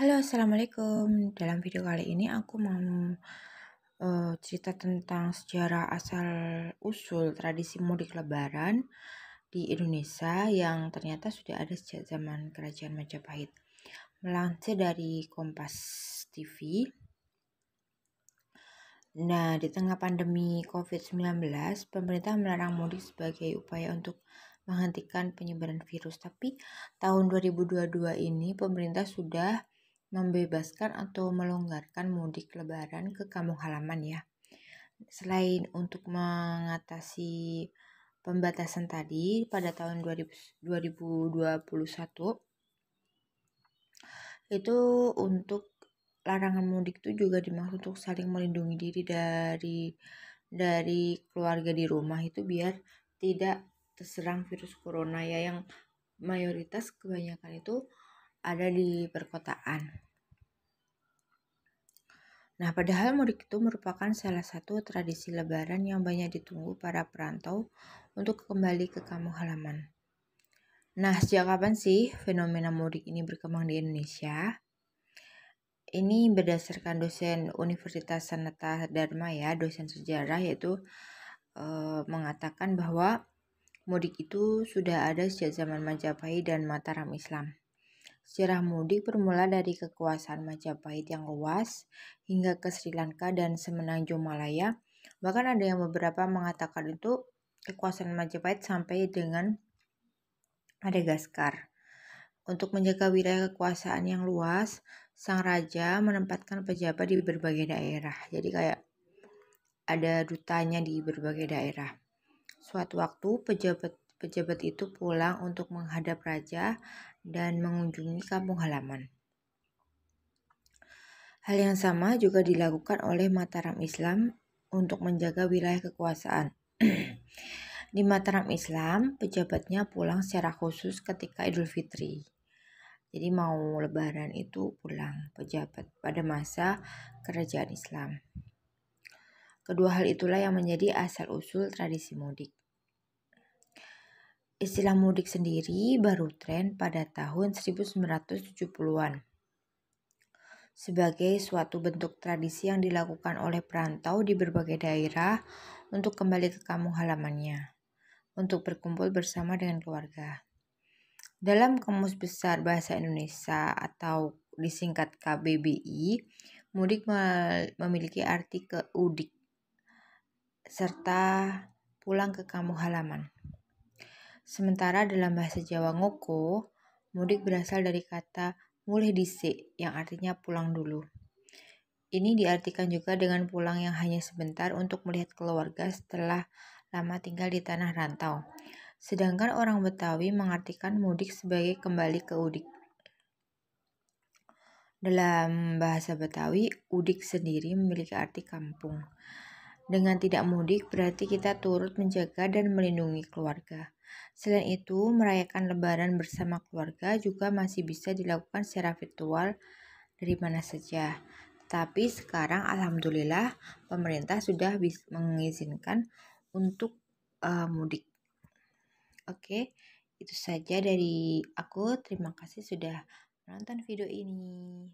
Halo, assalamualaikum. Dalam video kali ini aku mau cerita tentang sejarah asal usul tradisi mudik Lebaran di Indonesia yang ternyata sudah ada sejak zaman Kerajaan Majapahit. Melansir dari Kompas TV. Nah, di tengah pandemi COVID-19, pemerintah melarang mudik sebagai upaya untuk menghentikan penyebaran virus. Tapi tahun 2022 ini pemerintah sudah membebaskan atau melonggarkan mudik lebaran ke kampung halaman ya. Selain untuk mengatasi pembatasan tadi pada tahun 2021 itu untuk larangan mudik itu juga dimaksud untuk saling melindungi diri dari keluarga di rumah itu biar tidak terserang virus corona ya, yang mayoritas kebanyakan itu ada di perkotaan. Nah, padahal mudik itu merupakan salah satu tradisi lebaran yang banyak ditunggu para perantau untuk kembali ke kampung halaman. Nah, sejak kapan sih fenomena mudik ini berkembang di Indonesia? Ini berdasarkan dosen Universitas Sanata Dharma ya, dosen sejarah, yaitu mengatakan bahwa mudik itu sudah ada sejak zaman Majapahit dan Mataram Islam. Sejarah mudik bermula dari kekuasaan Majapahit yang luas hingga ke Sri Lanka dan Semenanjung Malaya. Bahkan ada yang beberapa mengatakan itu kekuasaan Majapahit sampai dengan Madagaskar. Untuk menjaga wilayah kekuasaan yang luas, sang raja menempatkan pejabat di berbagai daerah. Jadi kayak ada dutanya di berbagai daerah. Suatu waktu pejabat itu pulang untuk menghadap raja dan mengunjungi kampung halaman. Hal yang sama juga dilakukan oleh Mataram Islam untuk menjaga wilayah kekuasaan. Di Mataram Islam, pejabatnya pulang secara khusus ketika Idul Fitri. Jadi mau lebaran itu pulang pejabat pada masa kerajaan Islam. Kedua hal itulah yang menjadi asal-usul tradisi mudik. Istilah mudik sendiri baru tren pada tahun 1970-an. Sebagai suatu bentuk tradisi yang dilakukan oleh perantau di berbagai daerah untuk kembali ke kampung halamannya, untuk berkumpul bersama dengan keluarga. Dalam Kamus Besar Bahasa Indonesia atau disingkat KBBI, mudik memiliki arti keudik serta pulang ke kampung halaman. Sementara dalam bahasa Jawa ngoko, mudik berasal dari kata mulih dhisik yang artinya pulang dulu. Ini diartikan juga dengan pulang yang hanya sebentar untuk melihat keluarga setelah lama tinggal di tanah rantau. Sedangkan orang Betawi mengartikan mudik sebagai kembali ke udik. Dalam bahasa Betawi, udik sendiri memiliki arti kampung. Dengan tidak mudik berarti kita turut menjaga dan melindungi keluarga. Selain itu, merayakan lebaran bersama keluarga juga masih bisa dilakukan secara virtual dari mana saja. Tapi sekarang alhamdulillah pemerintah sudah mengizinkan untuk mudik. Oke, itu saja dari aku. Terima kasih sudah menonton video ini.